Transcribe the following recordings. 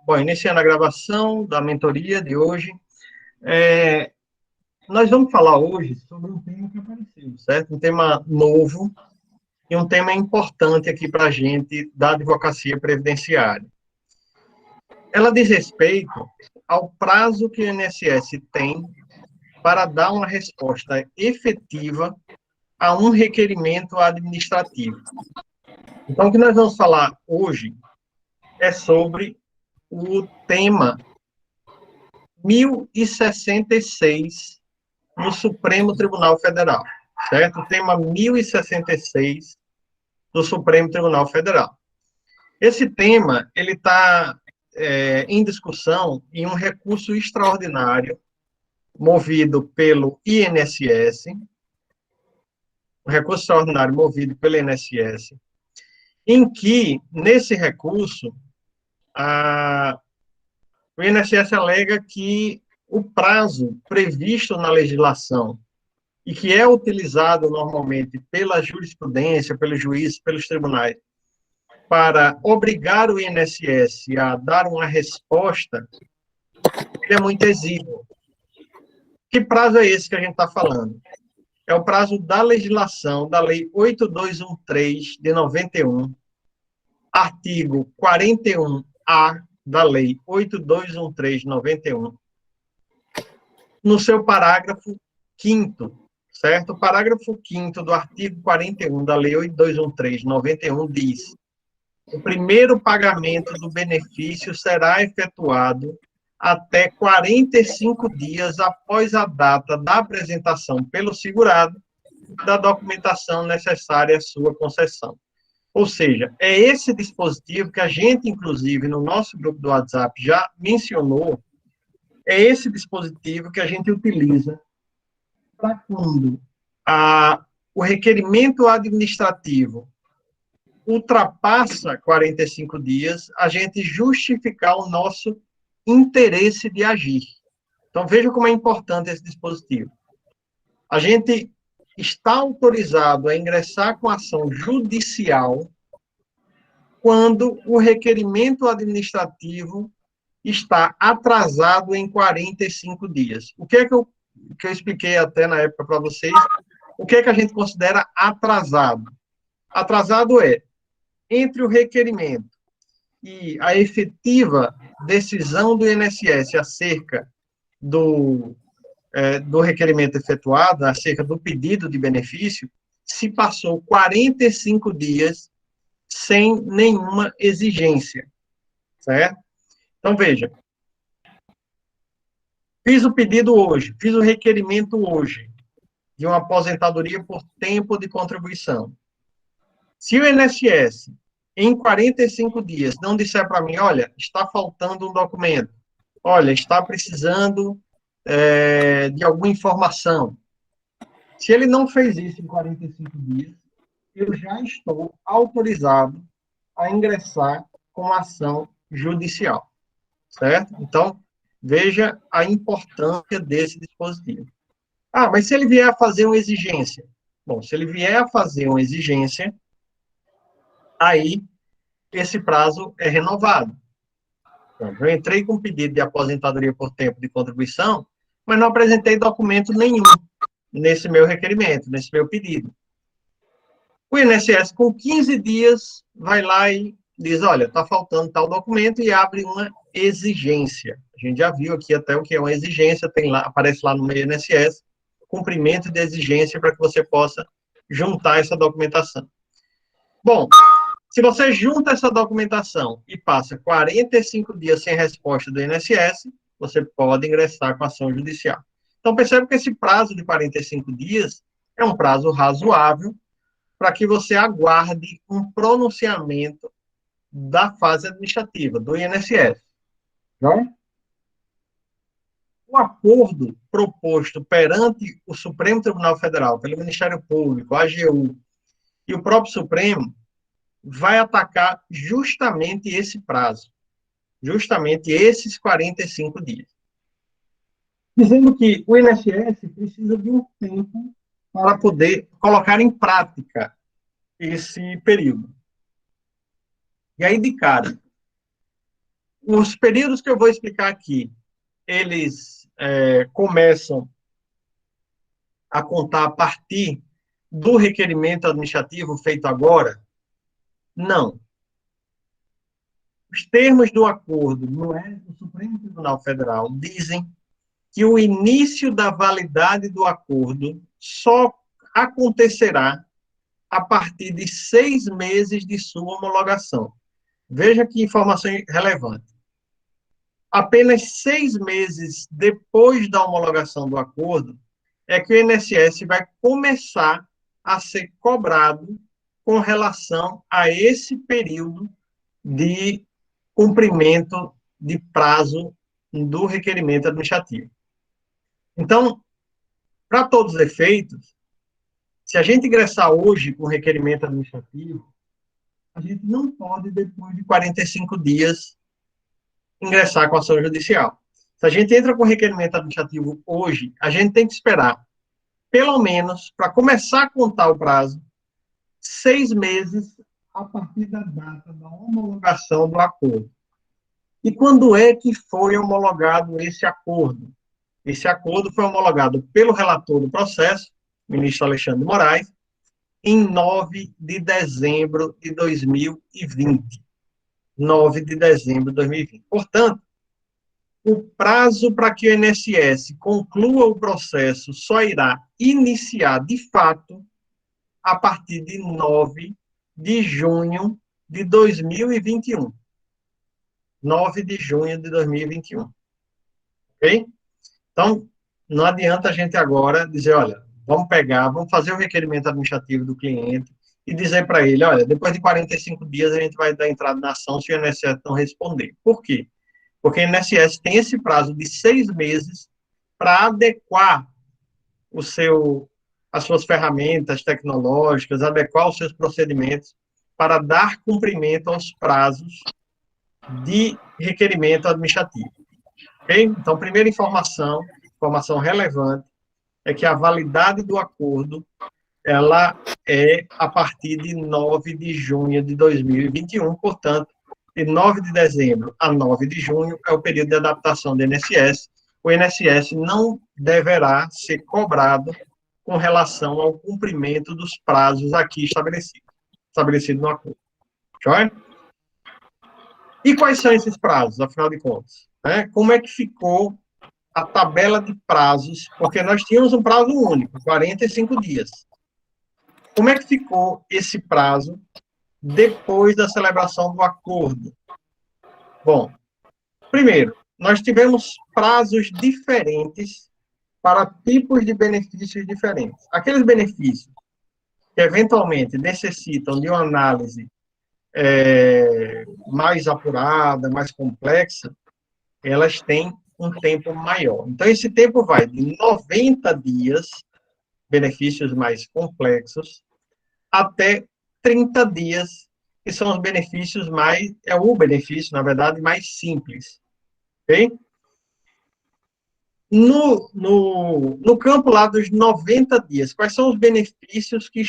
Bom, iniciando a gravação da mentoria de hoje, nós vamos falar hoje sobre um tema que apareceu, certo? Um tema novo e um tema importante aqui para a gente da advocacia previdenciária. Ela diz respeito ao prazo que o INSS tem para dar uma resposta efetiva a um requerimento administrativo. Então, o que nós vamos falar hoje é sobre o tema 1066 no Supremo Tribunal Federal, certo? O tema 1066 do Supremo Tribunal Federal. Esse tema, ele está em discussão em um recurso extraordinário movido pelo INSS, um recurso extraordinário movido pelo INSS, em que, nesse recurso, o INSS alega que o prazo previsto na legislação e que é utilizado normalmente pela jurisprudência, pelos juízes, pelos tribunais, para obrigar o INSS a dar uma resposta, ele é muito exíguo. Que prazo é esse que a gente está falando? É o prazo da legislação, da Lei 8213, de 91, artigo 41A da Lei 8213, de 91, no seu parágrafo 5º, certo? O parágrafo 5º do artigo 41 da Lei 8213, de 91, diz: o primeiro pagamento do benefício será efetuado até 45 dias após a data da apresentação pelo segurado da documentação necessária à sua concessão. Ou seja, é esse dispositivo que a gente, inclusive, no nosso grupo do WhatsApp já mencionou, é esse dispositivo que a gente utiliza para quando o requerimento administrativo ultrapassa 45 dias, a gente justificar o nosso interesse de agir. Então, veja como é importante esse dispositivo. A gente está autorizado a ingressar com ação judicial quando o requerimento administrativo está atrasado em 45 dias. O que é que eu expliquei até na época para vocês? O que é que a gente considera atrasado? Atrasado é entre o requerimento e a efetiva decisão do INSS acerca do requerimento efetuado, acerca do pedido de benefício, se passou 45 dias sem nenhuma exigência, certo? Então, veja, fiz o pedido hoje, fiz o requerimento hoje de uma aposentadoria por tempo de contribuição. Se o INSS, em 45 dias, não disser para mim, olha, está faltando um documento, olha, está precisando de alguma informação, se ele não fez isso em 45 dias, eu já estou autorizado a ingressar com ação judicial, certo? Então, veja a importância desse dispositivo. Ah, mas se ele vier a fazer uma exigência? Bom, se ele vier a fazer uma exigência, aí esse prazo é renovado. Então, eu entrei com pedido de aposentadoria por tempo de contribuição, mas não apresentei documento nenhum nesse meu requerimento, nesse meu pedido. O INSS, com 15 dias, vai lá e diz, olha, está faltando tal documento e abre uma exigência. A gente já viu aqui até o que é uma exigência, tem lá, aparece lá no meu INSS, cumprimento de exigência para que você possa juntar essa documentação. Bom, se você junta essa documentação e passa 45 dias sem resposta do INSS, você pode ingressar com ação judicial. Então, percebe que esse prazo de 45 dias é um prazo razoável para que você aguarde um pronunciamento da fase administrativa, do INSS. Não? O acordo proposto perante o Supremo Tribunal Federal, pelo Ministério Público, a AGU e o próprio Supremo, vai atacar justamente esse prazo, justamente esses 45 dias. Dizendo que o INSS precisa de um tempo para poder colocar em prática esse período. E aí, de cara, os períodos que eu vou explicar aqui, eles começam a contar a partir do requerimento administrativo feito agora? Não. Os termos do acordo do Supremo Tribunal Federal dizem que o início da validade do acordo só acontecerá a partir de 6 meses de sua homologação. Veja que informação relevante. Apenas 6 meses depois da homologação do acordo é que o INSS vai começar a ser cobrado com relação a esse período de cumprimento de prazo do requerimento administrativo. Então, para todos os efeitos, se a gente ingressar hoje com requerimento administrativo, a gente não pode, depois de 45 dias, ingressar com ação judicial. Se a gente entra com requerimento administrativo hoje, a gente tem que esperar, pelo menos, para começar a contar o prazo, 6 meses a partir da data da homologação do acordo. E quando é que foi homologado esse acordo? Esse acordo foi homologado pelo relator do processo, ministro Alexandre de Moraes, em 9 de dezembro de 2020. 9 de dezembro de 2020. Portanto, o prazo para que o INSS conclua o processo só irá iniciar, de fato, a partir de 9 de junho de 2021. 9 de junho de 2021. Ok? Então, não adianta a gente agora dizer, olha, vamos fazer o requerimento administrativo do cliente e dizer para ele, olha, depois de 45 dias a gente vai dar entrada na ação se o INSS não responder. Por quê? Porque o INSS tem esse prazo de 6 meses para adequar as suas ferramentas tecnológicas, adequar os seus procedimentos para dar cumprimento aos prazos de requerimento administrativo. Okay? Então, primeira informação relevante, é que a validade do acordo ela é a partir de 9 de junho de 2021, portanto, de 9 de dezembro a 9 de junho é o período de adaptação do INSS. O INSS não deverá ser cobrado com relação ao cumprimento dos prazos aqui estabelecidos no acordo. Joia? E quais são esses prazos, afinal de contas? Como é que ficou a tabela de prazos? Porque nós tínhamos um prazo único, 45 dias. Como é que ficou esse prazo depois da celebração do acordo? Bom, primeiro, nós tivemos prazos diferentes para tipos de benefícios diferentes. Aqueles benefícios que eventualmente necessitam de uma análise mais apurada, mais complexa, elas têm um tempo maior. Então, esse tempo vai de 90 dias, benefícios mais complexos, até 30 dias, que são os benefícios o benefício, na verdade, mais simples. Ok? No campo lá dos 90 dias, quais são os benefícios que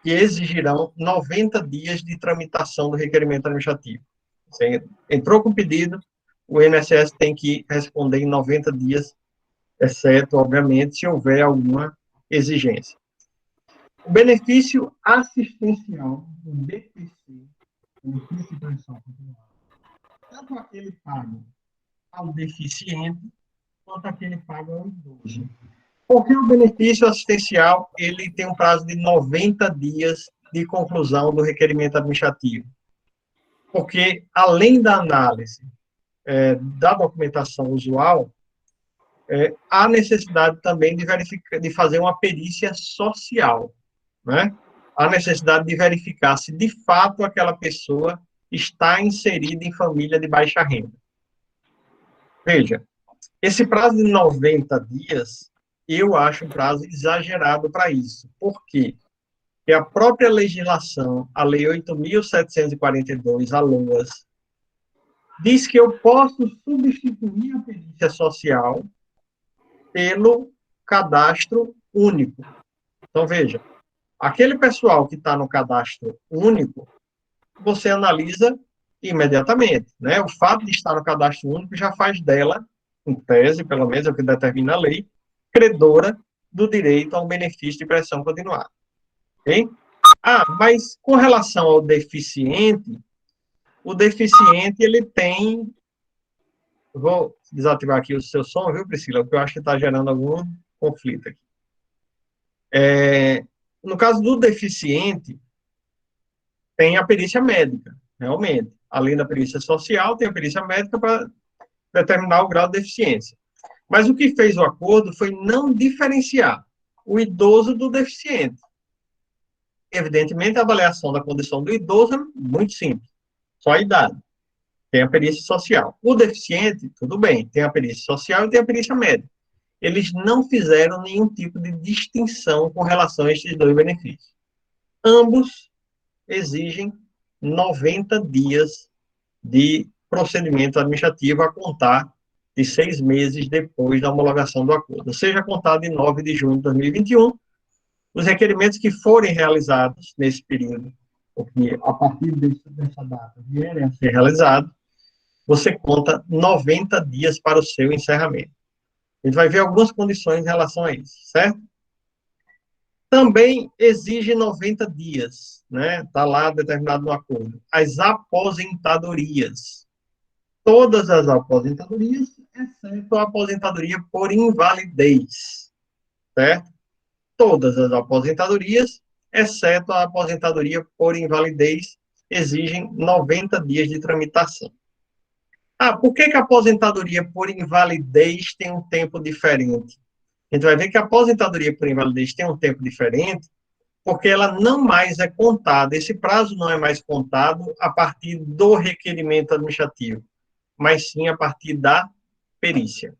exigirão 90 dias de tramitação do requerimento administrativo? Você entrou com o pedido, o INSS tem que responder em 90 dias, exceto, obviamente, se houver alguma exigência. O benefício assistencial, o BPC, benefício de pensão continuada, tanto aquele pago ao deficiente, quanto aquele pago ao idoso. Porque o benefício assistencial, ele tem um prazo de 90 dias de conclusão do requerimento administrativo. Porque, além da análise da documentação usual, há necessidade também de fazer uma perícia social, né? Há necessidade de verificar se, de fato, aquela pessoa está inserida em família de baixa renda. Veja, esse prazo de 90 dias, eu acho um prazo exagerado para isso. Por quê? Porque a própria legislação, a Lei 8.742, a LOAS, diz que eu posso substituir a perícia social pelo cadastro único. Então, veja, aquele pessoal que está no cadastro único, você analisa imediatamente, né? O fato de estar no cadastro único já faz dela, em tese, pelo menos, é o que determina a lei, credora do direito ao benefício de prestação continuada. Ok? Mas com relação ao deficiente, o deficiente, ele tem... Vou desativar aqui o seu som, viu, Priscila? Porque eu acho que está gerando algum conflito aqui. No caso do deficiente, tem a perícia médica, realmente. Além da perícia social, tem a perícia médica para determinar o grau de deficiência. Mas o que fez o acordo foi não diferenciar o idoso do deficiente. Evidentemente, a avaliação da condição do idoso é muito simples, só a idade. Tem a perícia social. O deficiente, tudo bem, tem a perícia social e tem a perícia médica. Eles não fizeram nenhum tipo de distinção com relação a estes dois benefícios. Ambos exigem 90 dias de procedimento administrativo a contar de 6 meses depois da homologação do acordo, ou seja, a contar de 9 de junho de 2021, os requerimentos que forem realizados nesse período, porque a partir dessa data vierem a ser realizados, você conta 90 dias para o seu encerramento. A gente vai ver algumas condições em relação a isso, certo? Também exige 90 dias, né? Está lá determinado no acordo. As aposentadorias. Todas as aposentadorias, exceto a aposentadoria por invalidez, certo? Todas as aposentadorias, exceto a aposentadoria por invalidez, exigem 90 dias de tramitação. Por que a aposentadoria por invalidez tem um tempo diferente? A gente vai ver que a aposentadoria por invalidez tem um tempo diferente, porque ela não mais é contada, esse prazo não é mais contado a partir do requerimento administrativo, mas sim a partir da perícia,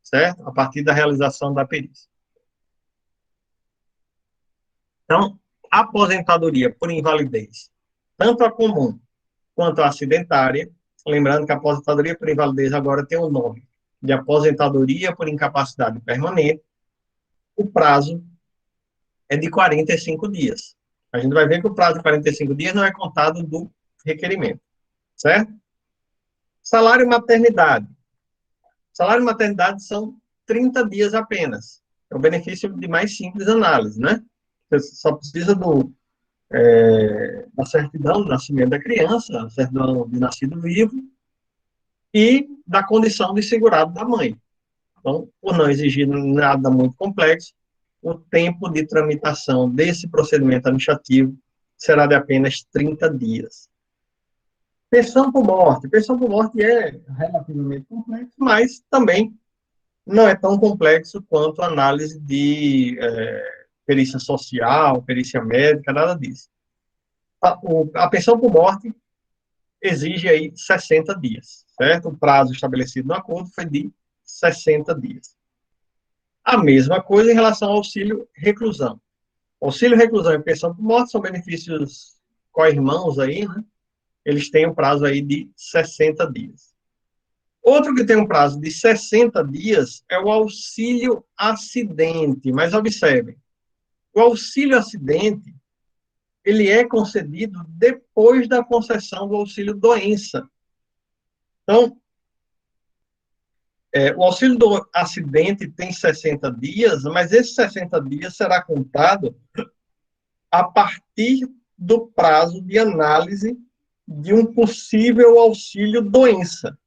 certo? A partir da realização da perícia. Então, a aposentadoria por invalidez, tanto a comum quanto a acidentária, lembrando que a aposentadoria por invalidez agora tem o nome de aposentadoria por incapacidade permanente, o prazo é de 45 dias. A gente vai ver que o prazo de 45 dias não é contado do requerimento, certo? Salário e maternidade. Salário e maternidade são 30 dias apenas. É o benefício de mais simples análise, né? Você só precisa da certidão do nascimento da criança, a certidão de nascido vivo e da condição de segurado da mãe. Então, por não exigir nada muito complexo, o tempo de tramitação desse procedimento administrativo será de apenas 30 dias. Pensão por morte. Pensão por morte é relativamente complexo, mas também não é tão complexo quanto a análise de perícia social, perícia médica, nada disso. A pensão por morte exige aí 60 dias, certo? O prazo estabelecido no acordo foi de 60 dias. A mesma coisa em relação ao auxílio reclusão. Auxílio reclusão e pensão por morte são benefícios co-irmãos aí, né? Eles têm um prazo aí de 60 dias. Outro que tem um prazo de 60 dias é o auxílio acidente. Mas observem, o auxílio acidente, ele é concedido depois da concessão do auxílio doença. Então, o auxílio do acidente tem 60 dias, mas esses 60 dias será contado a partir do prazo de análise de um possível auxílio doença.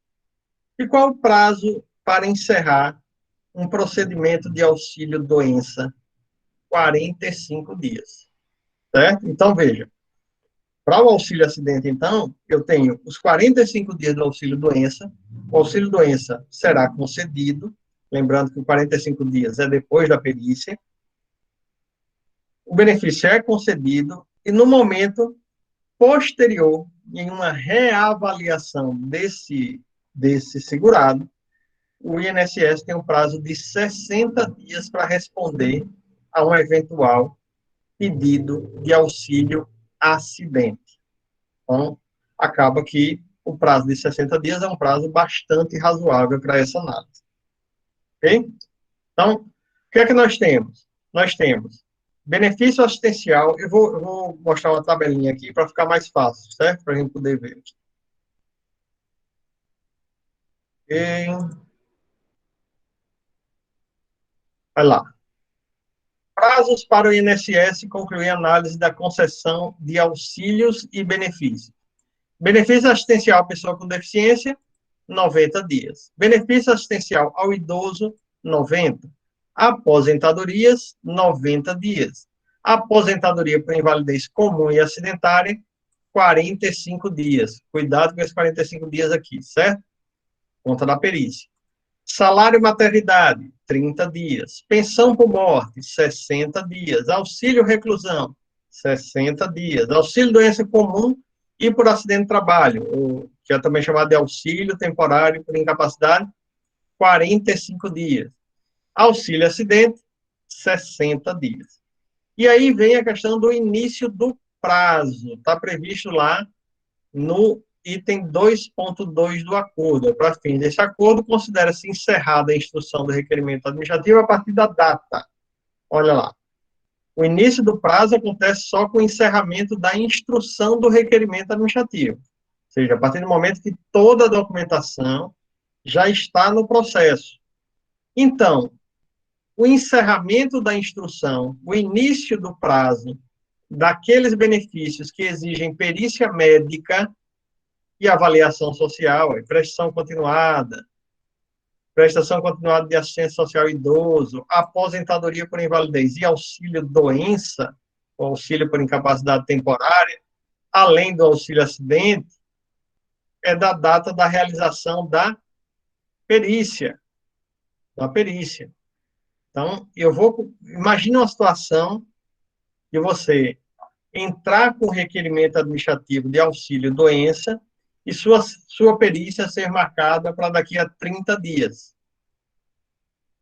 E qual é o prazo para encerrar um procedimento de auxílio doença? 45 dias. Certo? Então, veja, para o auxílio acidente, então, eu tenho os 45 dias do auxílio doença. O auxílio doença será concedido, lembrando que 45 dias é depois da perícia. O benefício é concedido e no momento posterior, em uma reavaliação desse segurado, o INSS tem um prazo de 60 dias para responder a um eventual pedido de auxílio acidente. Então, acaba que o prazo de 60 dias é um prazo bastante razoável para essa análise. Ok? Então, o que é que nós temos? Nós temos benefício assistencial. Eu vou mostrar uma tabelinha aqui para ficar mais fácil, certo? Para a gente poder ver. Vai lá. Prazos para o INSS concluir análise da concessão de auxílios e benefícios. Benefício assistencial à pessoa com deficiência, 90 dias. Benefício assistencial ao idoso, 90. Aposentadorias, 90 dias. Aposentadoria por invalidez comum e acidentária, 45 dias. Cuidado com esses 45 dias aqui, certo? Conta da perícia. Salário maternidade, 30 dias. Pensão por morte, 60 dias. Auxílio reclusão, 60 dias. Auxílio doença comum e por acidente de trabalho, que é também chamado de auxílio temporário por incapacidade, 45 dias. Auxílio acidente, 60 dias. E aí vem a questão do início do prazo. Está previsto lá no item 2.2 do acordo. Para fins desse acordo, considera-se encerrada a instrução do requerimento administrativo a partir da data. Olha lá. O início do prazo acontece só com o encerramento da instrução do requerimento administrativo. Ou seja, a partir do momento que toda a documentação já está no processo. Então, o encerramento da instrução, o início do prazo daqueles benefícios que exigem perícia médica e avaliação social, prestação continuada de assistência social idoso, aposentadoria por invalidez e auxílio doença, ou auxílio por incapacidade temporária, além do auxílio acidente, é da data da realização da perícia. Então, imagine uma situação de você entrar com requerimento administrativo de auxílio doença e sua perícia ser marcada para daqui a 30 dias.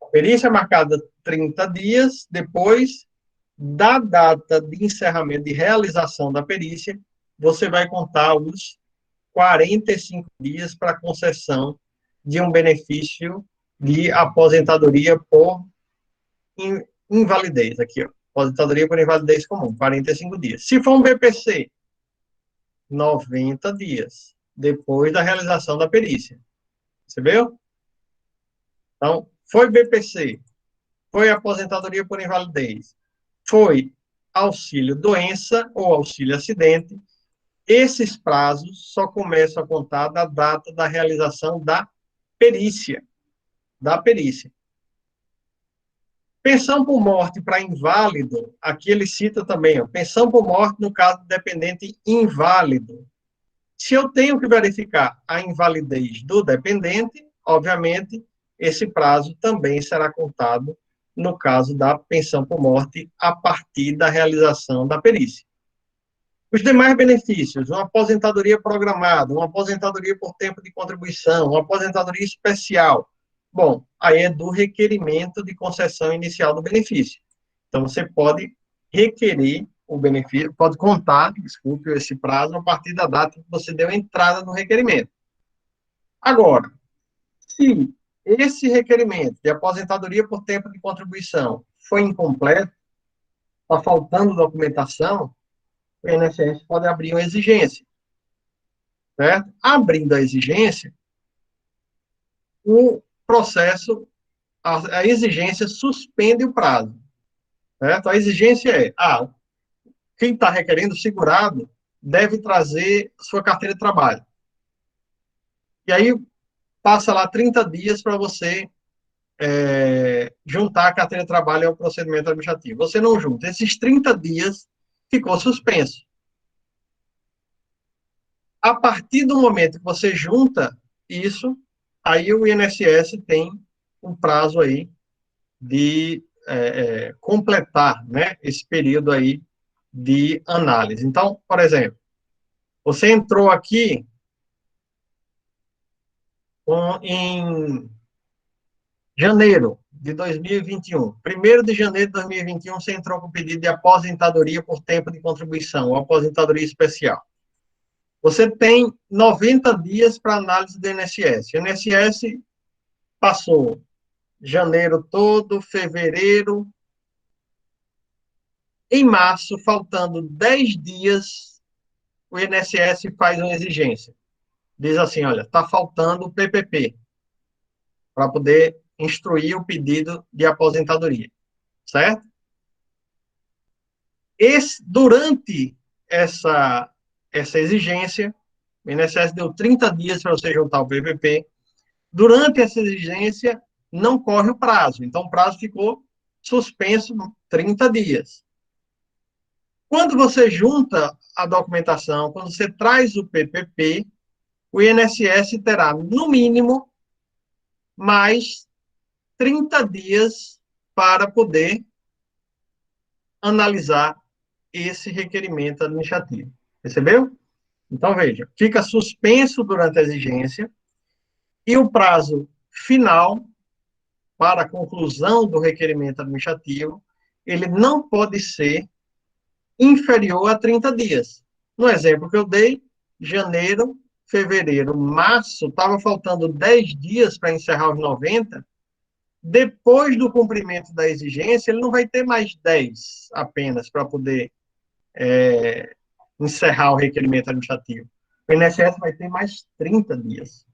A perícia marcada 30 dias depois da data de encerramento de realização da perícia, você vai contar os 45 dias para concessão de um benefício de aposentadoria por invalidez. Aqui, ó. Aposentadoria por invalidez comum, 45 dias. Se for um BPC, 90 dias, depois da realização da perícia. Percebeu? Então, foi BPC, foi aposentadoria por invalidez, foi auxílio doença ou auxílio acidente, esses prazos só começam a contar da data da realização da perícia. Pensão por morte para inválido, aqui ele cita também, ó, pensão por morte no caso de dependente inválido. Se eu tenho que verificar a invalidez do dependente, obviamente, esse prazo também será contado no caso da pensão por morte a partir da realização da perícia. Os demais benefícios, uma aposentadoria programada, uma aposentadoria por tempo de contribuição, uma aposentadoria especial, bom, aí é do requerimento de concessão inicial do benefício. Então, você pode requerer o benefício, pode contar, desculpe, esse prazo a partir da data que você deu a entrada no requerimento. Agora, se esse requerimento de aposentadoria por tempo de contribuição foi incompleto, está faltando documentação, o INSS pode abrir uma exigência. Certo? Abrindo a exigência, o processo, a exigência suspende o prazo. Certo? A exigência é, quem está requerendo segurado deve trazer sua carteira de trabalho. E aí passa lá 30 dias para você juntar a carteira de trabalho ao procedimento administrativo. Você não junta. Esses 30 dias ficou suspenso. A partir do momento que você junta isso, aí o INSS tem um prazo aí de completar, né, esse período aí de análise. Então, por exemplo, você entrou aqui em janeiro de 2021. 1º de janeiro de 2021, você entrou com o pedido de aposentadoria por tempo de contribuição, ou aposentadoria especial. Você tem 90 dias para análise do INSS. O INSS passou janeiro todo, fevereiro. Em março, faltando 10 dias, o INSS faz uma exigência. Diz assim, olha, está faltando o PPP. para poder instruir o pedido de aposentadoria, certo? Durante essa exigência, o INSS deu 30 dias para você juntar o PPP. Durante essa exigência, não corre o prazo. Então, o prazo ficou suspenso 30 dias. Quando você junta a documentação, quando você traz o PPP, o INSS terá, no mínimo, mais 30 dias para poder analisar esse requerimento administrativo. Percebeu? Então, veja, fica suspenso durante a exigência e o prazo final para a conclusão do requerimento administrativo, ele não pode ser inferior a 30 dias. No exemplo que eu dei, janeiro, fevereiro, março, estava faltando 10 dias para encerrar os 90, depois do cumprimento da exigência, ele não vai ter mais 10 apenas para poder encerrar o requerimento administrativo. O INSS vai ter mais 30 dias.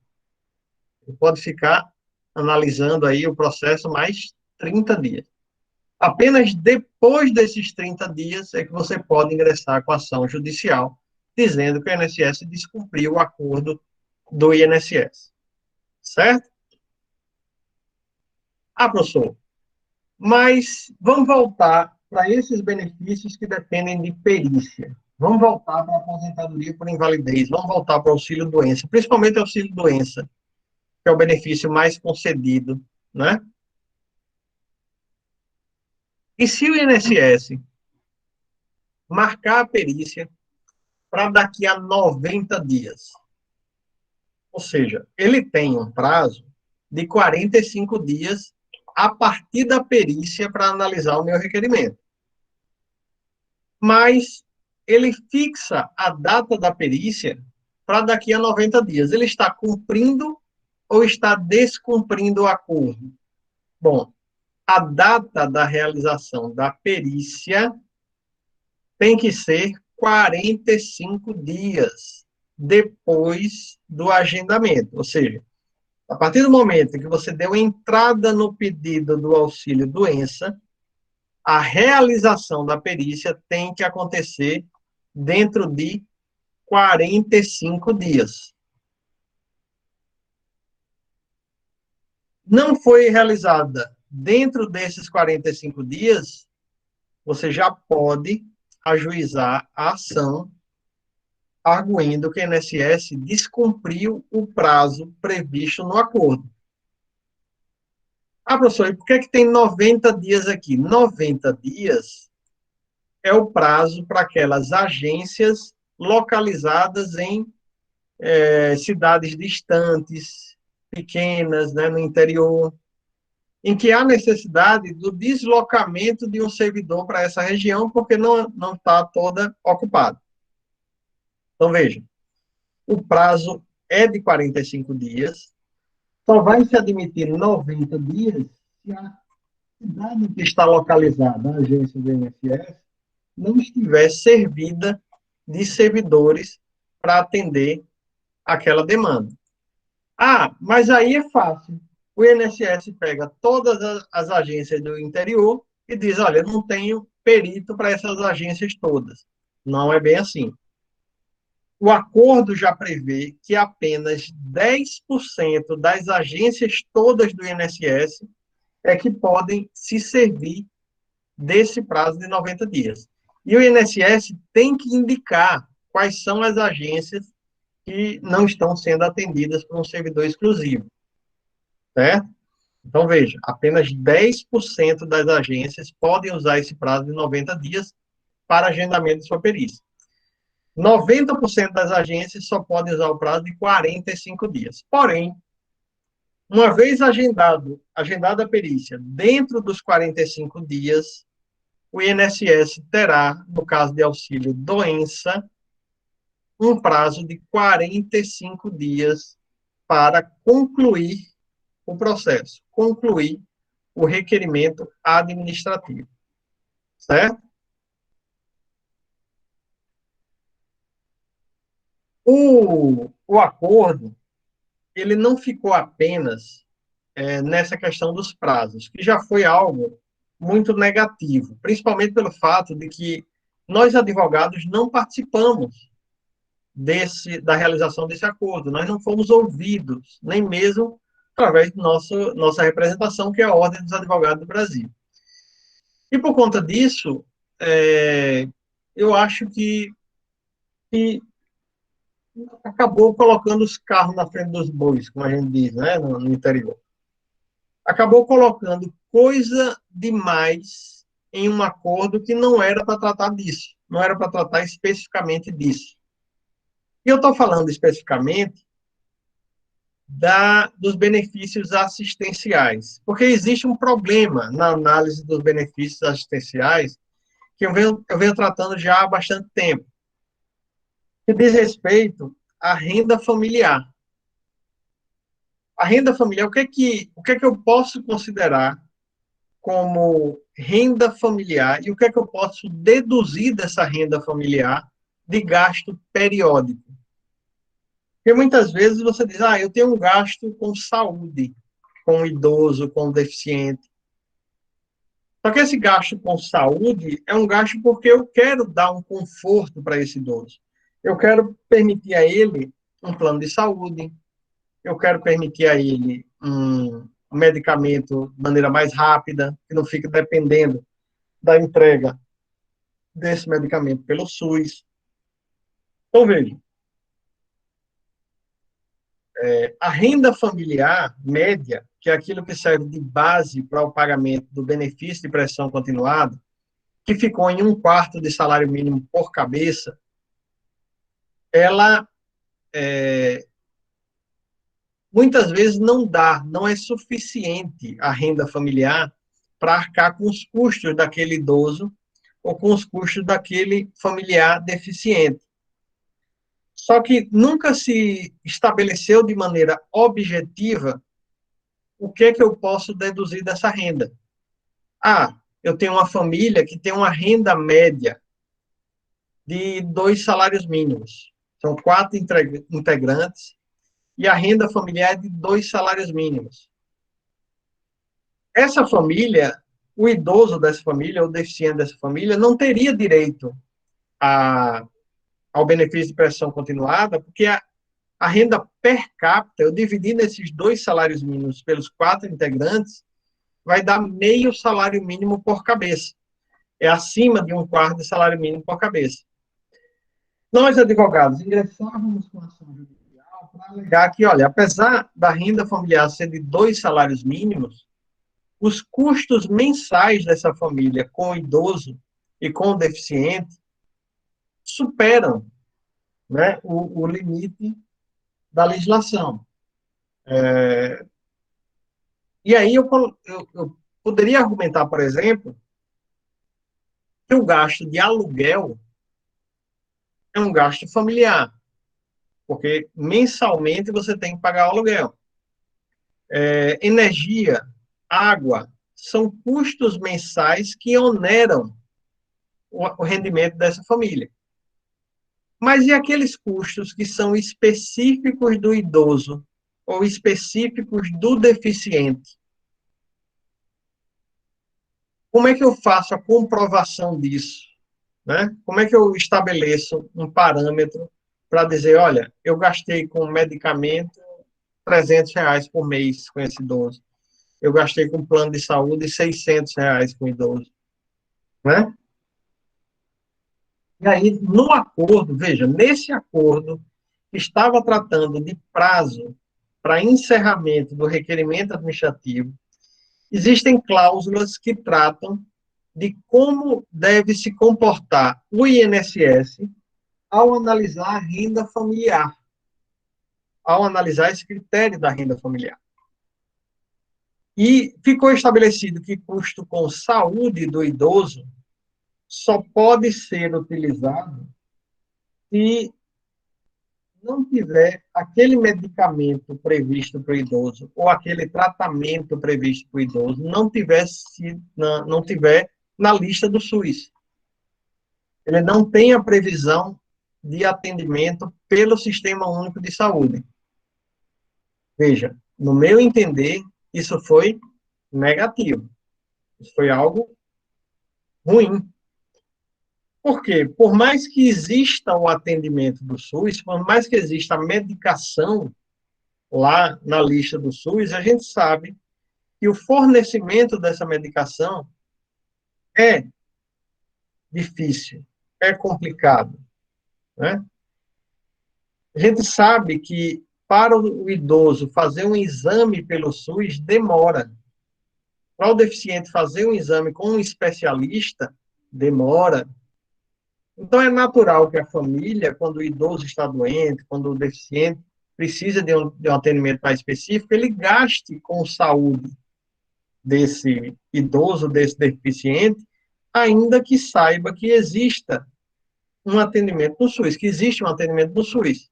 Ele pode ficar analisando aí o processo mais 30 dias. Apenas depois desses 30 dias é que você pode ingressar com ação judicial, dizendo que o INSS descumpriu o acordo do INSS. Certo? Ah, professor, mas vamos voltar para esses benefícios que dependem de perícia. Vamos voltar para a aposentadoria por invalidez, vamos voltar para o auxílio-doença, principalmente o auxílio-doença, que é o benefício mais concedido, né? E se o INSS marcar a perícia para daqui a 90 dias, ou seja, ele tem um prazo de 45 dias a partir da perícia para analisar o meu requerimento. Mas ele fixa a data da perícia para daqui a 90 dias. Ele está cumprindo ou está descumprindo o acordo? Bom, a data da realização da perícia tem que ser 45 dias depois do agendamento. Ou seja, a partir do momento que você deu entrada no pedido do auxílio-doença, a realização da perícia tem que acontecer dentro de 45 dias. Não foi realizada dentro desses 45 dias, você já pode ajuizar a ação arguindo que o INSS descumpriu o prazo previsto no acordo. Ah, professor, e por que tem 90 dias aqui? 90 dias é o prazo para aquelas agências localizadas em cidades distantes, pequenas, né, no interior, em que há necessidade do deslocamento de um servidor para essa região, porque não está toda ocupada. Então, veja, o prazo é de 45 dias, só vai se admitir 90 dias se a cidade que está localizada, a agência do INSS, não estiver servida de servidores para atender aquela demanda. Ah, mas aí é fácil. O INSS pega todas as agências do interior e diz, olha, eu não tenho perito para essas agências todas. Não é bem assim. O acordo já prevê que apenas 10% das agências todas do INSS é que podem se servir desse prazo de 90 dias. E o INSS tem que indicar quais são as agências que não estão sendo atendidas por um servidor exclusivo, certo? Então, veja, apenas 10% das agências podem usar esse prazo de 90 dias para agendamento de sua perícia. 90% das agências só podem usar o prazo de 45 dias. Porém, uma vez agendada a perícia dentro dos 45 dias, o INSS terá, no caso de auxílio doença, um prazo de 45 dias para concluir o processo, concluir o requerimento administrativo, certo? O acordo, ele não ficou apenas nessa questão dos prazos, que já foi algo muito negativo, principalmente pelo fato de que nós, advogados, não participamos da realização desse acordo, nós não fomos ouvidos, nem mesmo através de nossa representação, que é a Ordem dos Advogados do Brasil. E por conta disso, eu acho que acabou colocando os carros na frente dos bois, como a gente diz, né, no interior. Acabou colocando coisa demais em um acordo que não era para tratar disso, não era para tratar especificamente disso. E eu estou falando especificamente dos benefícios assistenciais, porque existe um problema na análise dos benefícios assistenciais que eu venho tratando já há bastante tempo, que diz respeito à renda familiar. A renda familiar, o que é que eu posso considerar como renda familiar e o que é que eu posso deduzir dessa renda familiar de gasto periódico? Porque muitas vezes você diz, eu tenho um gasto com saúde, com idoso, com deficiente. Só que esse gasto com saúde é um gasto porque eu quero dar um conforto para esse idoso. Eu quero permitir a ele um plano de saúde, eu quero permitir a ele um medicamento de maneira mais rápida, que não fique dependendo da entrega desse medicamento pelo SUS. Então, veja, a renda familiar média, que é aquilo que serve de base para o pagamento do benefício de prestação continuada, que ficou em 1/4 de salário mínimo por cabeça, ela muitas vezes não é suficiente a renda familiar para arcar com os custos daquele idoso ou com os custos daquele familiar deficiente. Só que nunca se estabeleceu de maneira objetiva o que é que eu posso deduzir dessa renda. Eu tenho uma família que tem uma renda média de 2 salários mínimos. São 4 integrantes e a renda familiar é de 2 salários mínimos. Essa família, o idoso dessa família, o deficiente dessa família, não teria direito ao benefício de prestação continuada, porque a renda per capita, eu dividindo esses 2 salários mínimos pelos 4 integrantes, vai dar meio salário mínimo por cabeça. É acima de 1/4 de salário mínimo por cabeça. Nós, advogados, ingressávamos com a ação judicial para alegar que, olha, apesar da renda familiar ser de 2 salários mínimos, os custos mensais dessa família com o idoso e com o deficiente superam, né, o limite da legislação. E aí eu poderia argumentar, por exemplo, que o gasto de aluguel é um gasto familiar, porque mensalmente você tem que pagar o aluguel. Energia, água, são custos mensais que oneram o rendimento dessa família. Mas e aqueles custos que são específicos do idoso ou específicos do deficiente? Como é que eu faço a comprovação disso? Né? Como é que eu estabeleço um parâmetro para dizer, olha, eu gastei com medicamento R$ 300 por mês com esse idoso. Eu gastei com plano de saúde R$ 600 com o idoso. Né? E aí, no acordo, veja, nesse acordo, estava tratando de prazo para encerramento do requerimento administrativo, existem cláusulas que tratam de como deve se comportar o INSS ao analisar a renda familiar, ao analisar esse critério da renda familiar. E ficou estabelecido que custo com saúde do idoso só pode ser utilizado se não tiver aquele medicamento previsto para o idoso ou aquele tratamento previsto para o idoso não tiver na lista do SUS. Ele não tem a previsão de atendimento pelo Sistema Único de Saúde. Veja, no meu entender, isso foi negativo. Isso foi algo ruim. Por quê? Por mais que exista o atendimento do SUS, por mais que exista a medicação lá na lista do SUS, a gente sabe que o fornecimento dessa medicação é difícil, é complicado, né? A gente sabe que para o idoso fazer um exame pelo SUS demora. Para o deficiente fazer um exame com um especialista demora. Então é natural que a família, quando o idoso está doente, quando o deficiente precisa de um atendimento mais específico, ele gaste com saúde desse idoso, desse deficiente, ainda que saiba que exista um atendimento no SUS, que existe um atendimento no SUS.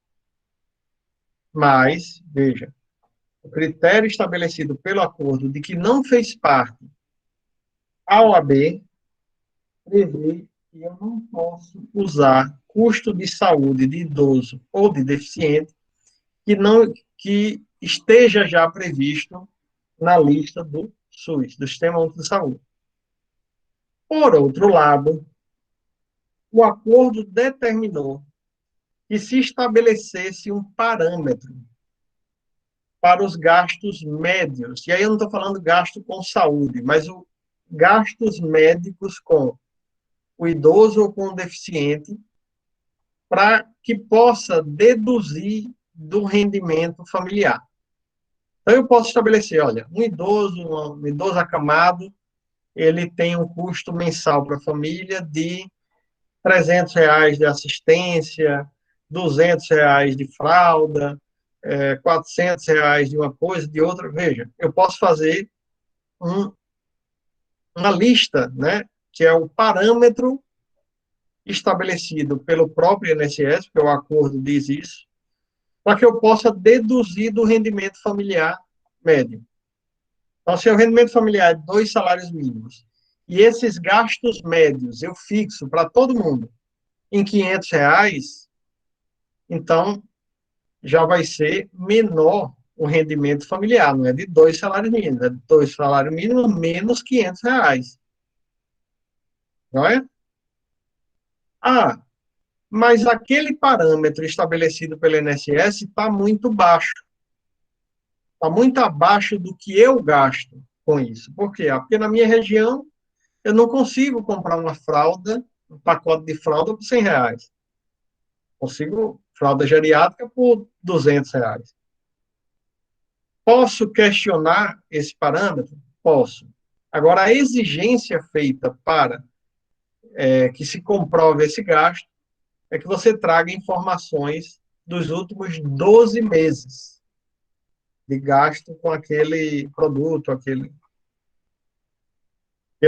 Mas, veja, o critério estabelecido pelo acordo de que não fez parte a OAB prevê que eu não posso usar custo de saúde de idoso ou de deficiente que esteja já previsto na lista do SUS, do Sistema Único de Saúde. Por outro lado, o acordo determinou que se estabelecesse um parâmetro para os gastos médios, e aí eu não estou falando gasto com saúde, mas gastos médicos com o idoso ou com o deficiente, para que possa deduzir do rendimento familiar. Então, eu posso estabelecer, olha, um idoso acamado, ele tem um custo mensal para a família de R$ 300 de assistência, R$ 200 de fralda, R$ 400 de uma coisa, de outra. Veja, eu posso fazer uma lista, né, que é o parâmetro estabelecido pelo próprio INSS, porque o acordo diz isso, para que eu possa deduzir do rendimento familiar médio. Então, se o rendimento familiar é 2 salários mínimos, e esses gastos médios eu fixo para todo mundo em R$ 500, então já vai ser menor o rendimento familiar, não é de 2 salários mínimos, é de 2 salários mínimos menos R$ 500. Não é? Ah, mas aquele parâmetro estabelecido pelo INSS está muito baixo. Está muito abaixo do que eu gasto com isso. Por quê? Porque na minha região eu não consigo comprar uma fralda, um pacote de fralda por R$ 100. Consigo fralda geriátrica por R$ 200. Posso questionar esse parâmetro? Posso. Agora, a exigência feita para que se comprove esse gasto é que você traga informações dos últimos 12 meses de gasto com aquele produto, aquele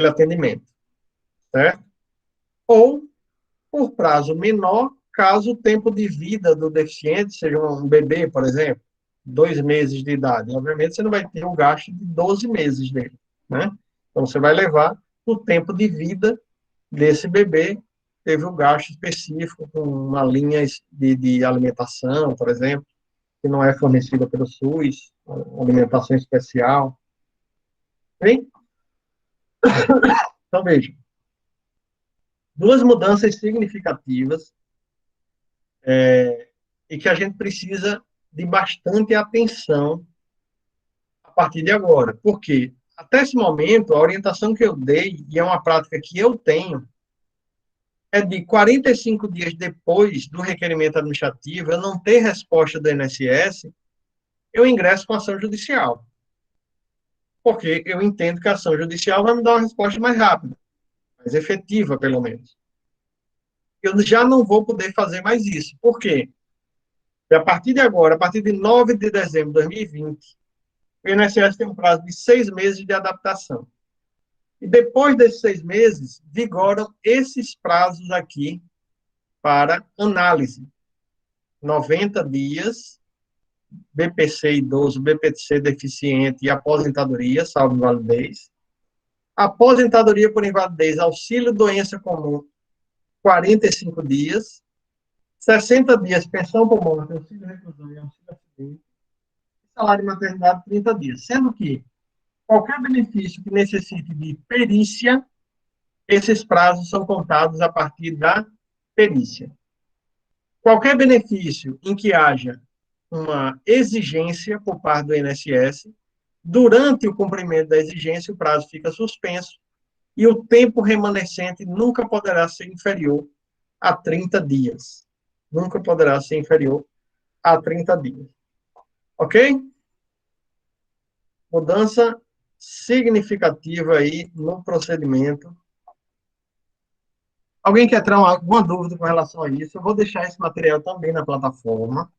atendimento, certo? Ou por prazo menor, caso o tempo de vida do deficiente seja um bebê, por exemplo, 2 meses de idade. Obviamente, você não vai ter o gasto de 12 meses dele, né? Então, você vai levar o tempo de vida desse bebê, teve um gasto específico com uma linha de alimentação, por exemplo, que não é fornecida pelo SUS, alimentação especial. Bem, então, veja, duas mudanças significativas e que a gente precisa de bastante atenção a partir de agora. Por quê? Até esse momento, a orientação que eu dei, e é uma prática que eu tenho, é de 45 dias depois do requerimento administrativo, eu não ter resposta do INSS, eu ingresso com ação judicial. Porque eu entendo que a ação judicial vai me dar uma resposta mais rápida, mais efetiva, pelo menos. Eu já não vou poder fazer mais isso. Por quê? Porque a partir de agora, a partir de 9 de dezembro de 2020, o INSS tem um prazo de 6 meses de adaptação. E depois desses 6 meses, vigoram esses prazos aqui para análise. 90 dias, BPC idoso, BPC deficiente e aposentadoria, salvo invalidez. Aposentadoria por invalidez, auxílio doença comum, 45 dias. 60 dias, pensão por morte, auxílio reclusão e auxílio acidente. Salário de maternidade, 30 dias. Sendo que qualquer benefício que necessite de perícia, esses prazos são contados a partir da perícia. Qualquer benefício em que haja uma exigência por parte do INSS, durante o cumprimento da exigência, o prazo fica suspenso e o tempo remanescente nunca poderá ser inferior a 30 dias. Nunca poderá ser inferior a 30 dias. Ok? Mudança significativa aí no procedimento. Alguém quer ter alguma dúvida com relação a isso? Eu vou deixar esse material também na plataforma,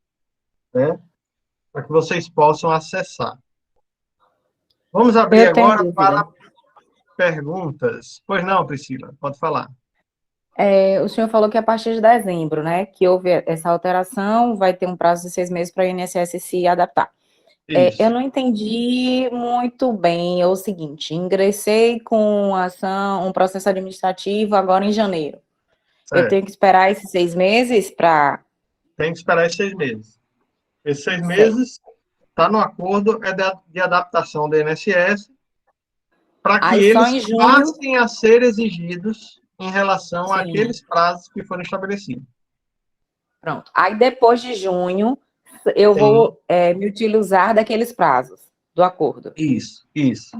né, para que vocês possam acessar. Vamos abrir Eu tenho agora dúvida. para perguntas. Pois não, Priscila, pode falar. O senhor falou que a partir de dezembro, né, que houve essa alteração, vai ter um prazo de 6 meses para o INSS se adaptar. Eu não entendi muito bem, é o seguinte, ingressei com ação, um processo administrativo agora em janeiro. Eu tenho que esperar esses 6 meses para... Tem que esperar esses 6 meses. Esses 6 meses está no acordo de adaptação do INSS para que Aí só eles em junho... passem a ser exigidos em relação Sim. àqueles prazos que foram estabelecidos. Pronto. Aí depois de junho, eu vou me utilizar daqueles prazos do acordo. Isso, isso.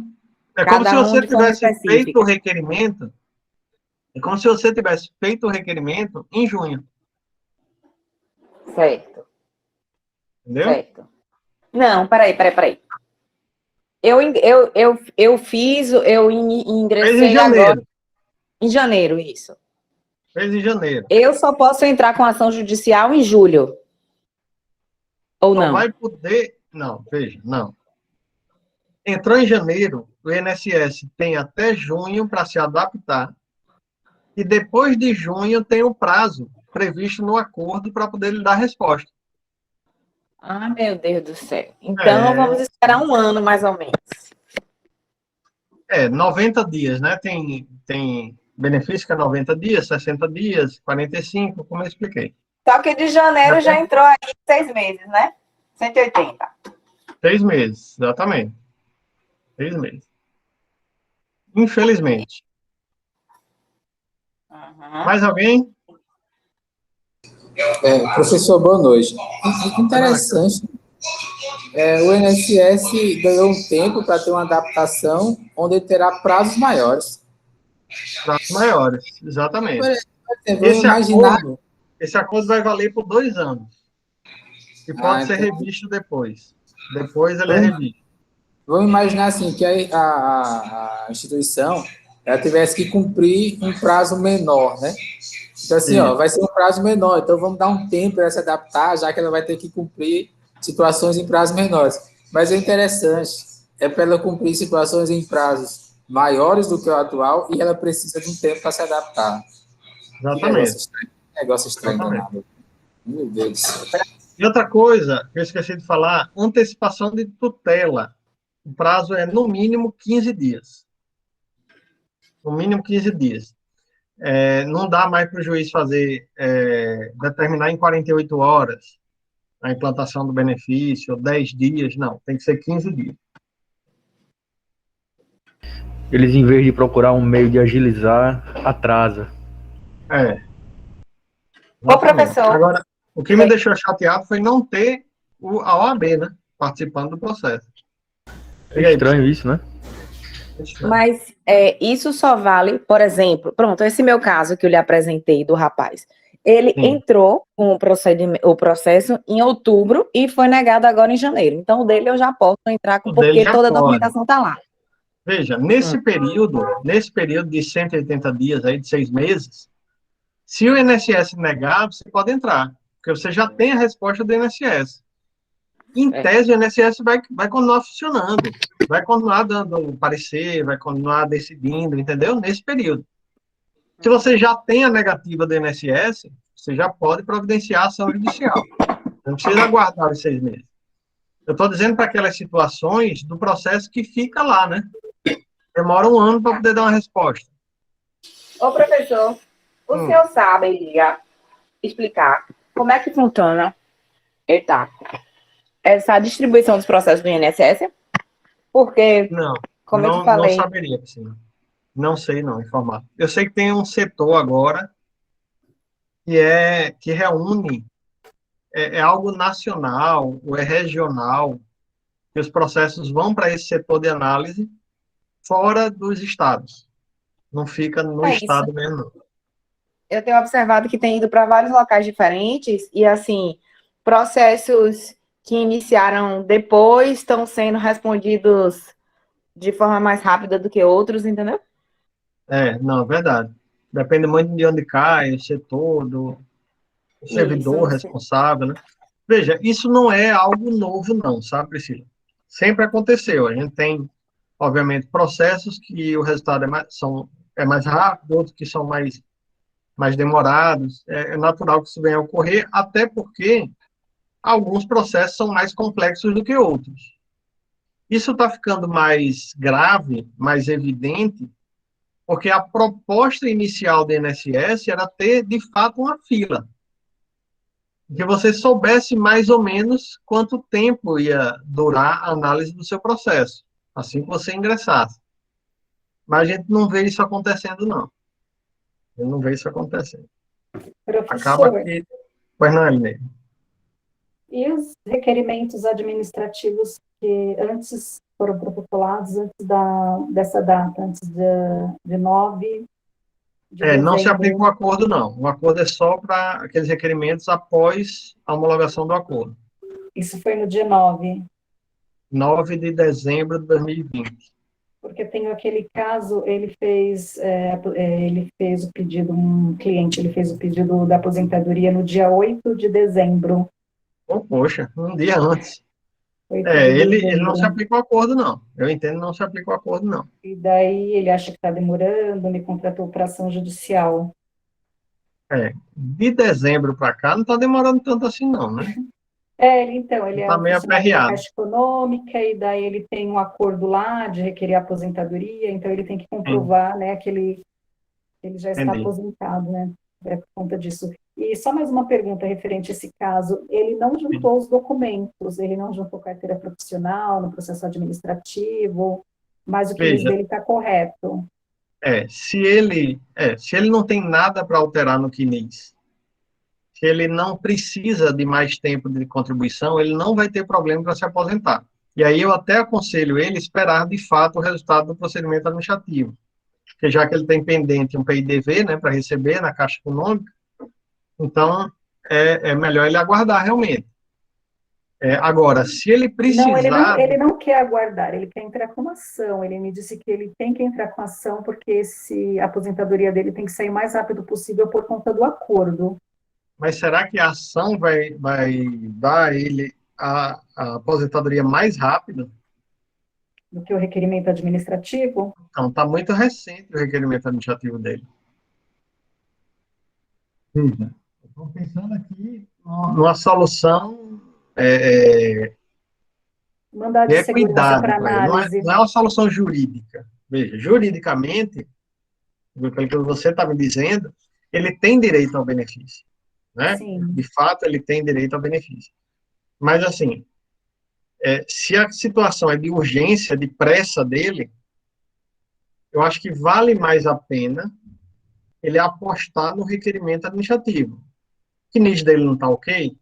É como Cada se um você de forma tivesse feito específica. o requerimento. É como se você tivesse feito o requerimento em junho. Certo. Entendeu? Certo. Não, peraí. Eu Fez em ingressei agora janeiro. em janeiro, isso. Fez em janeiro. Eu só posso entrar com ação judicial em julho. Ou Só não? vai poder... Não, veja, não. Entrou em janeiro, o INSS tem até junho para se adaptar. E depois de junho tem o prazo previsto no acordo para poder lhe dar resposta. Ah, meu Deus do céu. Então, vamos esperar um ano, mais ou menos. 90 dias, né? Tem benefício que é 90 dias, 60 dias, 45, como eu expliquei. Só que de janeiro já entrou aí 6 meses, né? 180. 6 meses, exatamente. 6 meses. Infelizmente. Mais alguém? Professor, boa noite. Interessante. O INSS ganhou um tempo para ter uma adaptação onde ele terá prazos maiores. Prazos maiores, exatamente. Por exemplo, vamos imaginar... Esse acordo vai valer por 2 anos. E pode ser revisto depois. Depois ele é revisto. Vamos imaginar assim, que a instituição ela tivesse que cumprir um prazo menor, né? Então, assim, vai ser um prazo menor, então vamos dar um tempo para ela se adaptar, já que ela vai ter que cumprir situações em prazos menores. Mas é interessante, para ela cumprir situações em prazos maiores do que o atual e ela precisa de um tempo para se adaptar. Exatamente. Negócio estranho. Meu Deus. E outra coisa que eu esqueci de falar, antecipação de tutela. O prazo é, no mínimo, 15 dias. No mínimo, 15 dias. Não dá mais para o juiz determinar em 48 horas a implantação do benefício, ou 10 dias, não. Tem que ser 15 dias. Eles, em vez de procurar um meio de agilizar, atrasa. Ô, professor. Agora, o que me deixou chateado foi não ter a OAB, né? Participando do processo. É estranho isso, né? Mas isso só vale, por exemplo, pronto, esse meu caso que eu lhe apresentei do rapaz. Ele entrou com o processo em outubro e foi negado agora em janeiro. Então, o dele eu já posso entrar com, porque toda a documentação está lá. Veja, nesse período de 180 dias, aí, de 6 meses, se o INSS negar, você pode entrar, porque você já tem a resposta do INSS. Em tese, o INSS vai continuar funcionando, vai continuar dando parecer, vai continuar decidindo, entendeu? Nesse período. Se você já tem a negativa do INSS, você já pode providenciar a ação judicial. Não precisa aguardar os 6 meses. Eu estou dizendo para aquelas situações do processo que fica lá, né? Demora um ano para poder dar uma resposta. Ô, professor, o senhor sabe explicar como é que funciona essa distribuição dos processos do INSS? Porque Como eu te Não, não falei, saberia, Priscila. Não sei, não, informar. Eu sei que tem um setor agora que reúne, é algo nacional ou é regional, que os processos vão para esse setor de análise fora dos estados. Não fica no é isso. estado mesmo, não. Eu tenho observado que tem ido para vários locais diferentes e, assim, processos que iniciaram depois estão sendo respondidos de forma mais rápida do que outros, entendeu? Não, é verdade. Depende muito de onde cai, o setor, do Isso, servidor responsável, né? Veja, isso não é algo novo, não, sabe, Priscila? Sempre aconteceu. A gente tem, obviamente, processos que o resultado é mais rápido, outros que são mais demorados. É natural que isso venha a ocorrer, até porque alguns processos são mais complexos do que outros. Isso está ficando mais grave, mais evidente, porque a proposta inicial do INSS era ter, de fato, uma fila. Que você soubesse mais ou menos quanto tempo ia durar a análise do seu processo, assim que você ingressasse. Mas a gente não vê isso acontecendo, não. Eu não vejo isso acontecendo. Acaba Professor, que... Pois não, Elinei. e os requerimentos administrativos que antes foram protocolados antes dessa data, antes de 9 de Não se aplica o dezembro? acordo, não. O acordo é só para aqueles requerimentos após a homologação do acordo. Isso foi no dia 9, 9 de dezembro de 2020. porque tem aquele caso, ele fez o pedido, um cliente, ele fez o pedido da aposentadoria no dia 8 de dezembro. Oh, poxa, um dia antes. 8 de Ele não se dezembro. aplica o acordo, não. Eu entendo, não se aplica o acordo, não. E daí ele acha que está demorando, me contratou para ação judicial. De dezembro para cá, não está demorando tanto assim, não, né? Ele é Está um meio funcionário da aperreado. Caixa Econômica, e daí ele tem um acordo lá de requerer aposentadoria, então ele tem que Sim, comprovar, né, que ele já está entendi. aposentado, né, por conta disso. E só mais uma pergunta referente a esse caso, ele não Sim. juntou os documentos, ele não juntou carteira profissional no processo administrativo, mas o CNIS Veja, dele está correto. se ele não tem nada para alterar no CNIS, se ele não precisa de mais tempo de contribuição, ele não vai ter problema para se aposentar. E aí eu até aconselho ele esperar, de fato, o resultado do procedimento administrativo. Porque já que ele tem pendente um PIDV, né, para receber na Caixa Econômica, então é melhor ele aguardar realmente. Agora, se ele Não, precisar... ele não quer aguardar, ele quer entrar com uma ação. Ele me disse que ele tem que entrar com ação porque a aposentadoria dele tem que sair o mais rápido possível por conta do acordo. Mas será que a ação vai dar a ele a aposentadoria mais rápido? Do que o requerimento administrativo? Então, está muito recente o requerimento administrativo dele. Veja, estou pensando aqui numa solução Mandado de de segurança equidade para para ele. Não é, análise. não é uma solução jurídica. Veja, juridicamente, pelo que você está me dizendo, ele tem direito ao benefício, né? Sim. De fato, ele tem direito ao benefício. Mas, assim, se a situação é de urgência, de pressa dele, eu acho que vale mais a pena ele apostar no requerimento administrativo. O CNIS dele não está ok, ele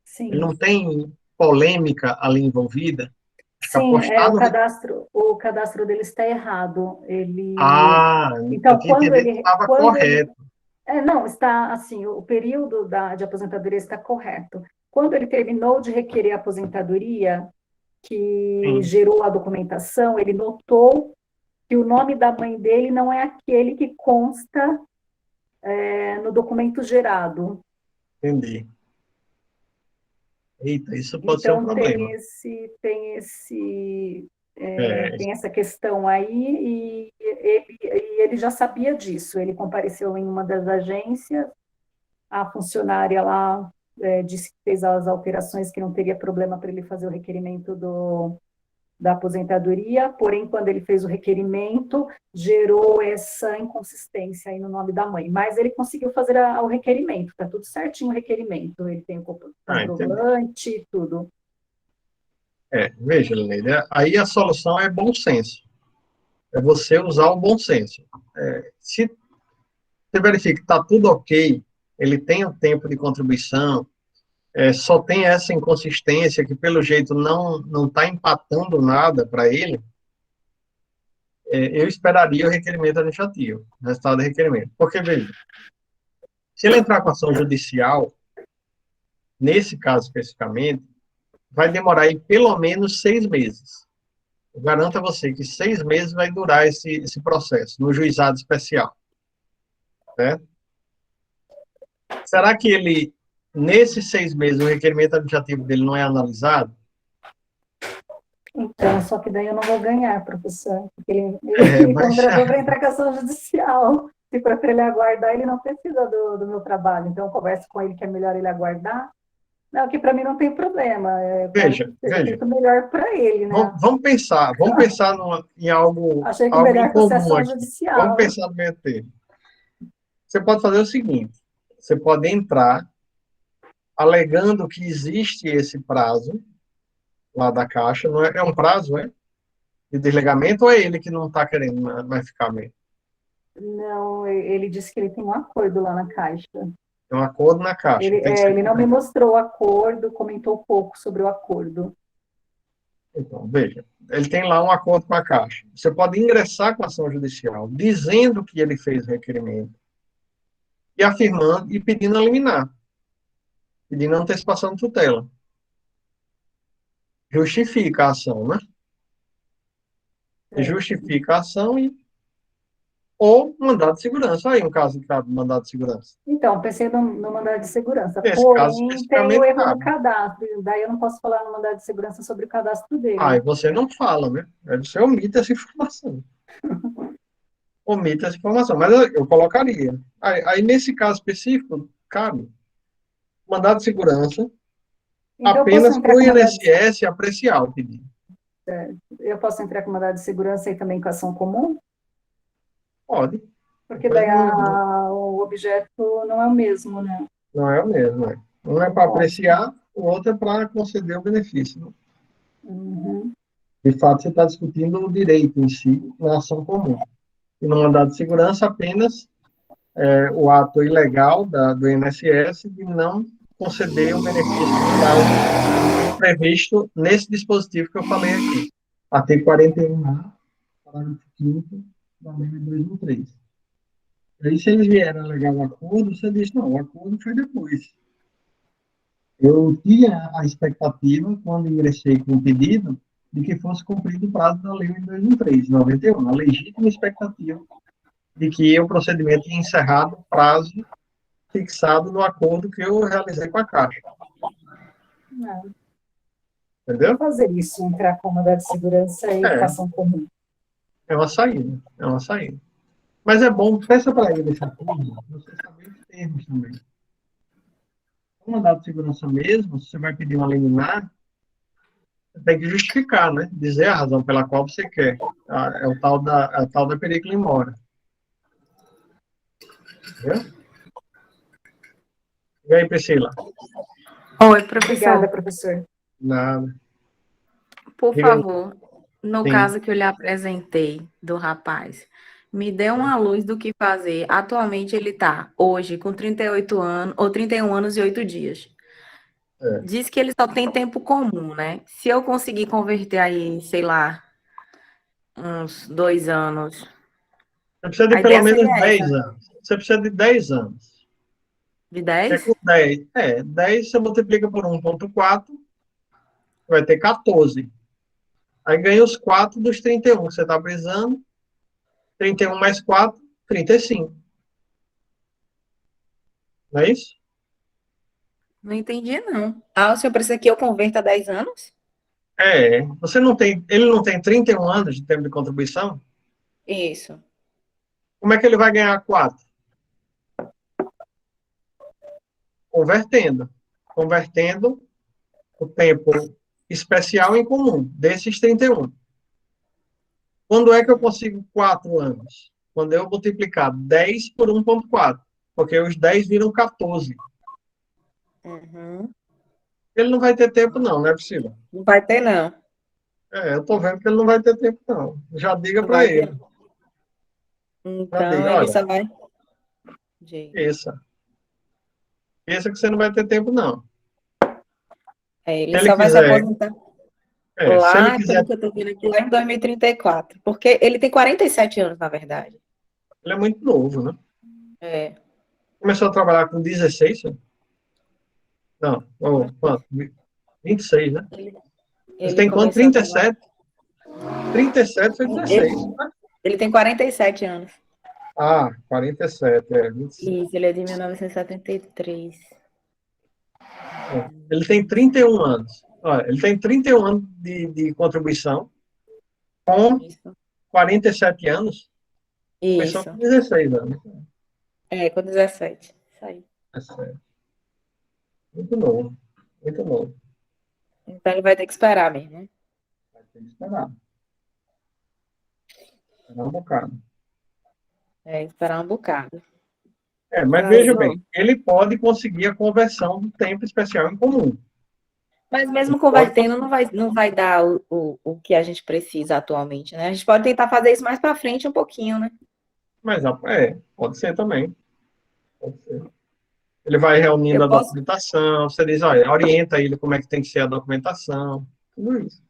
Sim. não tem polêmica ali envolvida, acho que Sim, apostar no... o cadastro dele está errado. Eu Então, tinha entendido que estava correto. não, está assim, o período de aposentadoria está correto. Quando ele terminou de requerer a aposentadoria, que Sim, gerou a documentação, ele notou que o nome da mãe dele não é aquele que consta no documento gerado. entendi. Eita, isso pode ser um Então, problema. tem essa questão aí, e ele já sabia disso. Ele compareceu em uma das agências, a funcionária lá disse que fez as alterações, que não teria problema para ele fazer o requerimento da aposentadoria, porém, quando ele fez o requerimento, gerou essa inconsistência aí no nome da mãe. Mas ele conseguiu fazer o requerimento, está tudo certinho o requerimento, ele tem o Entendi. comprovante e tudo. Veja, Leneide, aí a solução é bom senso. É você usar o bom senso. Se você verifica que está tudo ok, ele tem o tempo de contribuição, só tem essa inconsistência que, pelo jeito, não está empatando nada para ele, eu esperaria o requerimento administrativo, o resultado do requerimento. Porque, veja, se ele entrar com ação judicial, nesse caso especificamente, vai demorar aí pelo menos 6 meses. Eu garanto a você que 6 meses vai durar esse processo, no juizado especial. Certo? Será que ele, nesses 6 meses, o requerimento administrativo dele não é analisado? Então, só que daí eu não vou ganhar, professor, porque ele me contratou para entrar com ação judicial. Se para ele aguardar, ele não precisa do meu trabalho. Então, eu converso com ele que é melhor ele aguardar. Não, que para mim não tem problema. Veja. Melhor para ele, né? Vamos pensar em algo, achei que algo melhor em comum ação aqui. judicial. Vamos pensar no meio termo. Você pode fazer o seguinte, você pode entrar alegando que existe esse prazo lá da Caixa, não é um prazo, de desligamento, ou é ele que não está querendo mais ficar mesmo? Não, ele disse que ele tem um acordo lá na Caixa. É um acordo na Caixa. Ele não me mostrou o acordo, comentou pouco sobre o acordo. Então, veja, ele tem lá um acordo com a Caixa. Você pode ingressar com ação judicial, dizendo que ele fez o requerimento, e afirmando e pedindo a liminar, pedindo a antecipação de tutela. Justifica a ação, né? Justifica a ação ou mandado de segurança. Aí um caso de mandado de segurança. Então, pensei no mandado de segurança. Esse caso, porém, tem o erro no cadastro. Daí eu não posso falar no mandado de segurança sobre o cadastro dele. Aí você não fala, né? Aí você omite essa informação. Omite essa informação. Mas eu colocaria. Aí nesse caso específico, cabe mandado de segurança então, apenas para o INSS apreciar o pedido. Eu posso entrar com mandado de segurança e também com ação comum? Pode. Porque daí o objeto não é o mesmo, né? Não é o mesmo, né? Um é para apreciar, o outro é para conceder o benefício. Né? Uhum. De fato, você está discutindo o direito em si na ação comum. E no mandado de segurança, apenas o ato ilegal do INSS de não conceder o benefício previsto nesse dispositivo que eu falei aqui. Artigo 41A, parágrafo 5º da Lei 213. Aí, se eles vierem alegar o acordo, você diz, não, o acordo foi depois. Eu tinha a expectativa, quando ingressei com o pedido, de que fosse cumprido o prazo da Lei 213, 91, a legítima expectativa de que o procedimento ia encerrado no prazo fixado no acordo que eu realizei com a Caixa. Não. Entendeu? Vou fazer isso, entrar com mandado de segurança e ação comum. É uma saída. Mas é bom, peça para ele esse acordo, você saber os termos também. O mandado de segurança mesmo, se você vai pedir uma liminar, você tem que justificar, né? Dizer a razão pela qual você quer. É o tal da periculum in mora. Entendeu? E aí, Priscila? Oi, professor. Obrigada, professor. Nada. Por favor, no Sim. caso que eu lhe apresentei do rapaz, me dê uma luz do que fazer. Atualmente ele está, hoje, com 38 anos, ou 31 anos e 8 dias. Diz que ele só tem tempo comum, né? Se eu conseguir converter aí, sei lá, uns 2 anos. Você precisa de pelo menos 10 anos. Você precisa de 10 anos. De 10? Com 10. 10 você multiplica por 1,4, vai ter 14. Aí ganha os 4 dos 31 que você está precisando. 31 mais 4, 35. Não é isso? Não entendi, não. O senhor precisa que eu converta 10 anos? Ele não tem 31 anos de tempo de contribuição? Isso. Como é que ele vai ganhar 4? Convertendo o tempo especial em comum, desses 31. Quando é que eu consigo 4 anos? Quando eu multiplicar 10 por 1,4, porque os 10 viram 14. Uhum. Ele não vai ter tempo, não é possível? Não vai ter, não. Eu tô vendo que ele não vai ter tempo, não. Já diga Não para vai ele. ter. Já Então, diga, ele olha, só vai. Diga. pensa. Pensa que você não vai ter tempo, não. Ele Se ele só vai se quiser, aposentar se ele lá, quiser, pelo que eu tô vendo aqui, lá em 2034. Porque ele tem 47 anos, na verdade. ele é muito novo, né? É. Começou a trabalhar com 16, né? Não, quanto? 26, né? Ele, Ele ele tem quanto? começou a trabalhar. 37? 37 foi Ele, 16. ele tem 47 anos. 47, 26. Isso, ele é de 1973. Ele tem 31 anos. Olha, ele tem 31 anos de contribuição, com Isso. 47 anos, começou com Isso. 16 anos. Com 17. Isso aí. É sério. Muito novo, muito novo. Então ele vai ter que esperar mesmo, né? Vai ter que esperar. Esperar um bocado. Esperar um bocado. Mas veja Arrasou. bem, ele pode conseguir a conversão do tempo especial em comum. Mas mesmo Pode, convertendo, não vai dar o que a gente precisa atualmente, né? A gente pode tentar fazer isso mais para frente um pouquinho, né? mas pode ser também. Pode ser. Ele vai reunindo Eu a posso, documentação, você diz, olha, orienta ele como é que tem que ser a documentação, tudo isso.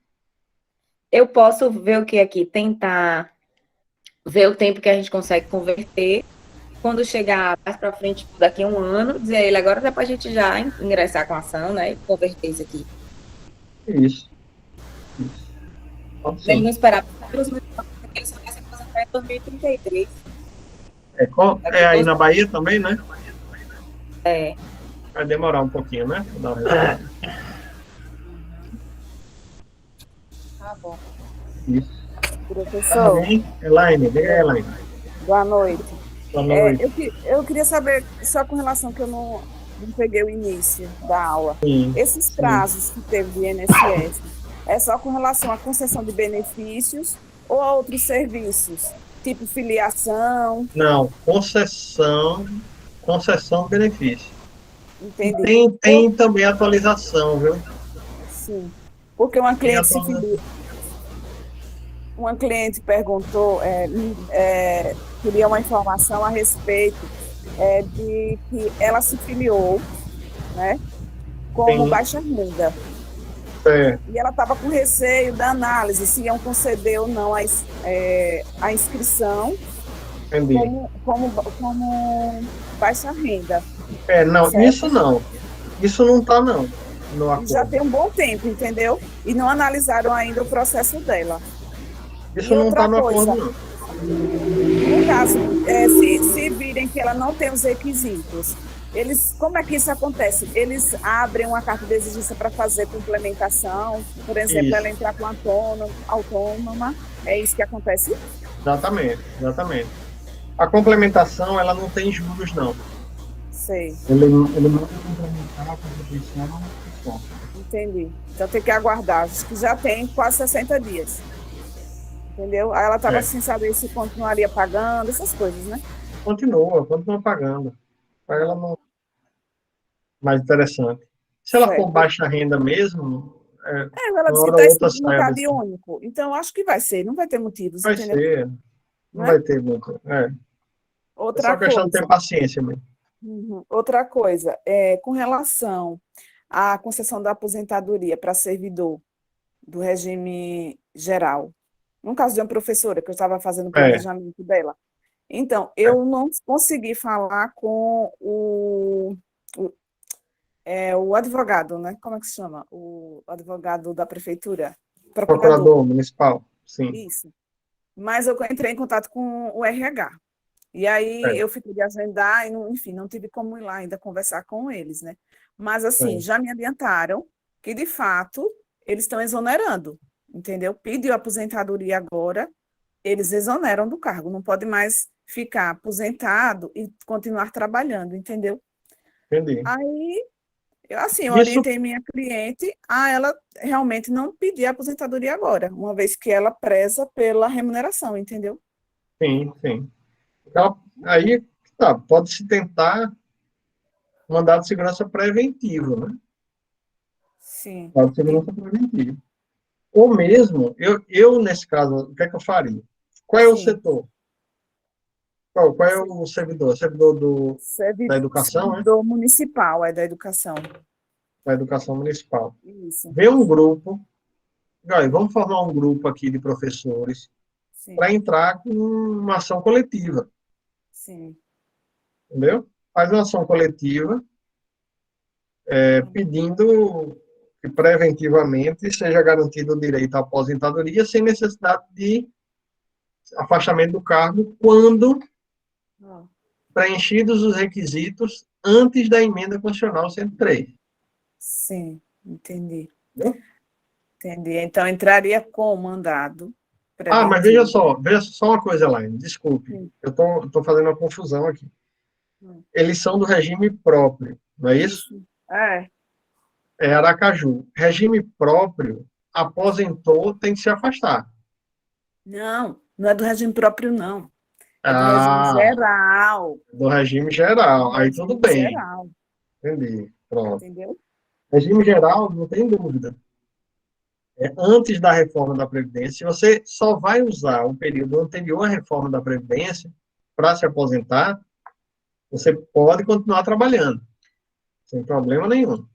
eu posso ver o que aqui, tentar ver o tempo que a gente consegue converter. Quando chegar mais para frente, daqui a um ano, dizer a ele agora dá para a gente já ingressar com a ação, né? E converter isso aqui. Isso. Pode Ele sim. não esperar pelos meus ele só vai se aposentar em 2033. É aí na Bahia também, né? É. Vai demorar um pouquinho, né? Pra dar uma resposta. Tá bom. Isso. Tá Professor, bem? Elaine, diga aí, Elaine. boa noite. Boa noite. Eu queria saber, só com relação que eu não peguei o início da aula, Sim, esses sim. prazos que teve de INSS, é só com relação à concessão de benefícios ou a outros serviços, tipo filiação, Não, concessão de benefício. entendi? Tem também atualização, viu? Sim, porque uma Tem cliente se atualização. filiou, uma cliente perguntou, queria uma informação a respeito de que ela se filiou, né, como Sim, baixa renda. é, E ela estava com receio da análise, se iam conceder ou não a inscrição entendi. como baixa renda. Não, Certo? isso não. Isso não está, não, no E já acordo. tem um bom tempo, entendeu? E não analisaram ainda o processo dela. Isso E não está outra no acordo, coisa, não. no caso, se virem que ela não tem os requisitos, como é que isso acontece? Eles abrem uma carta de exigência para fazer complementação, por exemplo, ela Isso, entrar com autônoma, é isso que acontece? exatamente. A complementação, ela não tem juros, não. Sei, Ele manda complementar a contribuição só. entendi. Então tem que aguardar, acho que já tem quase 60 dias, entendeu? Aí ela estava É. sem saber se continuaria pagando, essas coisas, né? Continua pagando. Para ela não mais interessante. Se ela for Certo. baixa renda mesmo, Ela uma disse que hora ou está outra inscrito no sai a Cade decisão. Único, então acho que vai ser, não vai ter motivos, Vai entendeu? ser, não Não é? vai ter muito. É Outra só questão de coisa, ter paciência mesmo. outra coisa, com relação à concessão da aposentadoria para servidor do regime geral, no caso de uma professora, que eu estava fazendo o É, planejamento dela. Então, é. eu não consegui falar com o advogado, né? Como é que se chama? O advogado da prefeitura, procurador, Procurador municipal, sim. isso. Mas eu entrei em contato com o RH. E aí É, eu fiquei de agendar e, enfim, não tive como ir lá ainda conversar com eles, né? Mas, assim, é. já me adiantaram que, de fato, eles estão exonerando, entendeu? Pediu aposentadoria agora, eles exoneram do cargo, não pode mais ficar aposentado e continuar trabalhando, entendeu? Entendi. Aí, eu Isso, orientei minha cliente a ela realmente não pedir aposentadoria agora, uma vez que ela preza pela remuneração, entendeu? sim. Aí, tá, pode-se tentar mandado de segurança preventivo, né? Sim. Mandado de segurança preventivo. Ou mesmo, nesse caso, o que é que eu faria? Qual é o Sim. setor? Qual é o servidor? Servidor da educação, né? Servidor municipal, é da educação. Da educação municipal. Isso, Vê um grupo, olha, vamos formar um grupo aqui de professores sim, para entrar com uma ação coletiva, sim. entendeu? Faz uma ação coletiva pedindo que preventivamente seja garantido o direito à aposentadoria sem necessidade de afastamento do cargo quando Ó, preenchidos os requisitos antes da emenda constitucional 103. sim, entendi. Entendeu? Entendi. Então, entraria com mandado Ah, mas preventivo. veja só uma coisa, Laine, desculpe, Sim. eu estou fazendo uma confusão aqui. Hum. Eles são do regime próprio, não é isso? Isso. É, É Aracaju. Regime próprio, aposentou, tem que se afastar. não, não é do regime próprio, não. É do regime Ah, geral. do regime Do geral. Aí tudo regime bem. geral, Entendi. Pronto. entendeu? Regime geral, não tem dúvida. Antes da reforma da Previdência, você só vai usar o período anterior à reforma da Previdência para se aposentar, você pode continuar trabalhando, sem problema nenhum.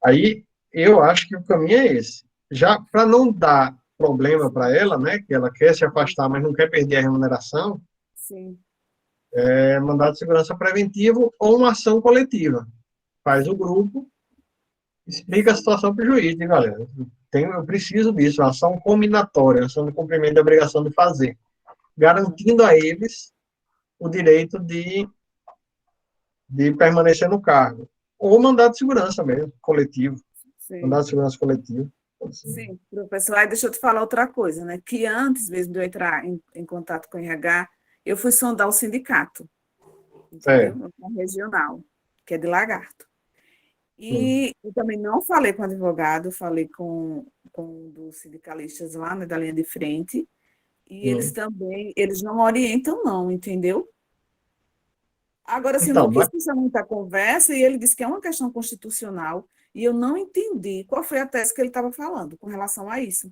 Aí, eu acho que o caminho é esse. Já para não dar problema para ela, né, que ela quer se afastar, mas não quer perder a remuneração, Sim, mandado de segurança preventivo ou uma ação coletiva. Faz o sim, grupo, explica a situação para o juiz, diz, olha, eu preciso disso, uma ação combinatória, ação de cumprimento da obrigação de fazer, garantindo a eles o direito de permanecer no cargo. Ou mandado de segurança mesmo, coletivo, sim. mandado de segurança coletivo. Sim, professor. Aí deixa eu te falar outra coisa, né? Que antes mesmo de eu entrar em contato com o RH, eu fui sondar o sindicato, É, entendeu? O regional, que é de Lagarto. sim. E eu também não falei com o advogado, falei com um dos sindicalistas lá, né, da linha de frente, e eles também, eles não orientam não, entendeu? Agora, assim, eu Então, não quis pensar muita conversa, e ele disse que é uma questão constitucional, e eu não entendi qual foi a tese que ele estava falando com relação a isso,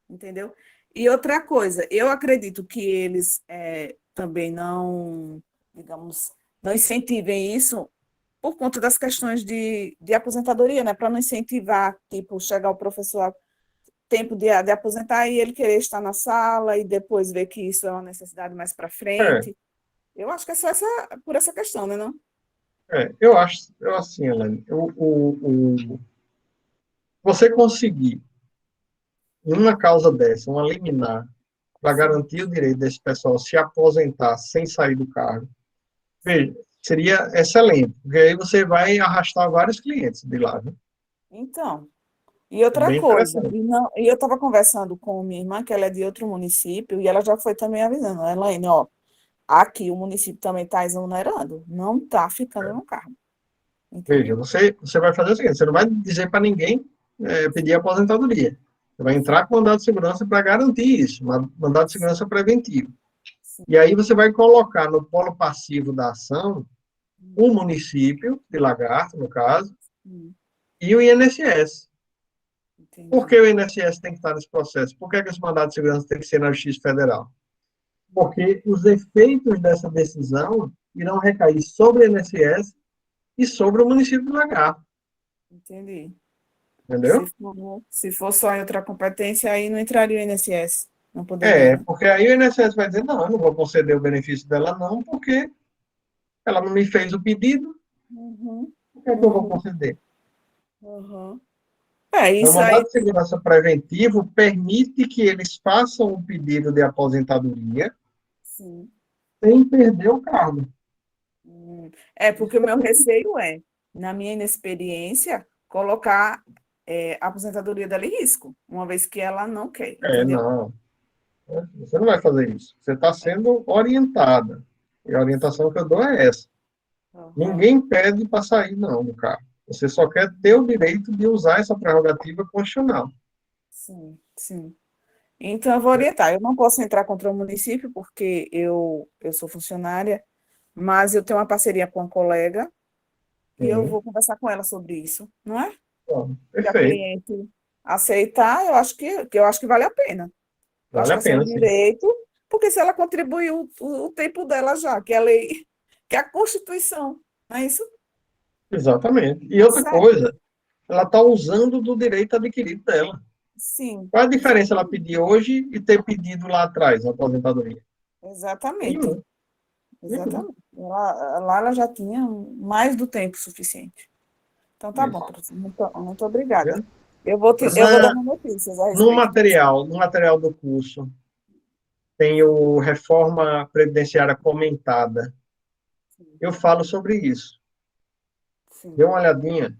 entendeu? E outra coisa, eu acredito que eles também não, digamos, não incentivem isso por conta das questões de aposentadoria, né? Para não incentivar, tipo, chegar o professor a tempo de aposentar e ele querer estar na sala e depois ver que isso é uma necessidade mais para é, frente. Eu acho que é só por essa questão, né, não? eu acho, assim, Elaine, você conseguir, em uma causa dessa, uma liminar, para Sim, garantir o direito desse pessoal se aposentar sem sair do cargo, veja, seria excelente, porque aí você vai arrastar vários clientes de lá, né? então. E É outra bem coisa, interessante. e eu estava conversando com minha irmã, que ela é de outro município, e ela já foi também avisando, Elaine, ó, aqui o município também está exonerando, não está ficando no cargo, Veja, entendeu? você vai fazer o seguinte, você não vai dizer para ninguém pedir aposentadoria. Você vai entrar com mandado de segurança para garantir isso, mandado de segurança preventivo. Sim, E aí você vai colocar no polo passivo da ação o município, de Lagarto, no caso, sim, e o INSS. Por que entendi. o INSS tem que estar nesse processo? Por que esse mandado de segurança tem que ser na Justiça Federal? Porque os efeitos dessa decisão irão recair sobre o INSS e sobre o município de Lagarto, Entendi. entendeu? Se for só em outra competência, aí não entraria o INSS. Não poderia, né? Porque aí o INSS vai dizer, não, eu não vou conceder o benefício dela não, porque ela não me fez o pedido, Uhum, por que é que eu vou uhum, conceder? uhum. É, Então, o isso mandado aí, de segurança preventivo permite que eles façam o pedido de aposentadoria sim. sem perder o cargo. É porque o meu receio é, na minha inexperiência, colocar a aposentadoria dela em risco, uma vez que ela não quer, entendeu? Não, você não vai fazer isso. Você está sendo orientada. E a orientação que eu dou é essa. Uhum, Ninguém pede para sair, não, do carro. Você só quer ter o direito de usar essa prerrogativa constitucional. sim, sim. Então, eu vou orientar. Eu não posso entrar contra o município, porque eu sou funcionária, mas eu tenho uma parceria com uma colega e eu Sim. vou conversar com ela sobre isso, não é? Bom, Que a perfeito. cliente aceitar, eu acho que vale a pena. Eu acho Vale a que é seu pena, sim. direito, porque se ela contribuiu o tempo dela já, que é a lei, que é a Constituição, não é isso? Exatamente. E outra Certo. coisa, ela está usando do direito adquirido dela. Sim, Qual a diferença ela pedir hoje e ter pedido lá atrás a aposentadoria? exatamente. Nenhuma. Nenhuma. Exatamente. Lá ela já tinha mais do tempo suficiente. Então tá bom, Isso. professor. Muito obrigada. Entendeu? Eu vou dar notícias a No respeito disso. material do curso, tem o Reforma Previdenciária Comentada. Eu falo sobre isso. Sim, Dê uma olhadinha.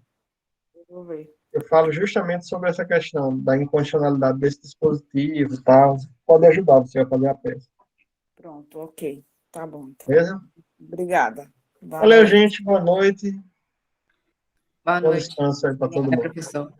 eu vou ver. Eu falo justamente sobre essa questão da inconstitucionalidade desse dispositivo e tal. Pode ajudar você a fazer a peça. Pronto, ok. Tá bom, então. Beleza? Obrigada. Boa Valeu, noite. gente. Boa noite. Boa Bom noite. descanso aí para todo Obrigada, mundo. professor.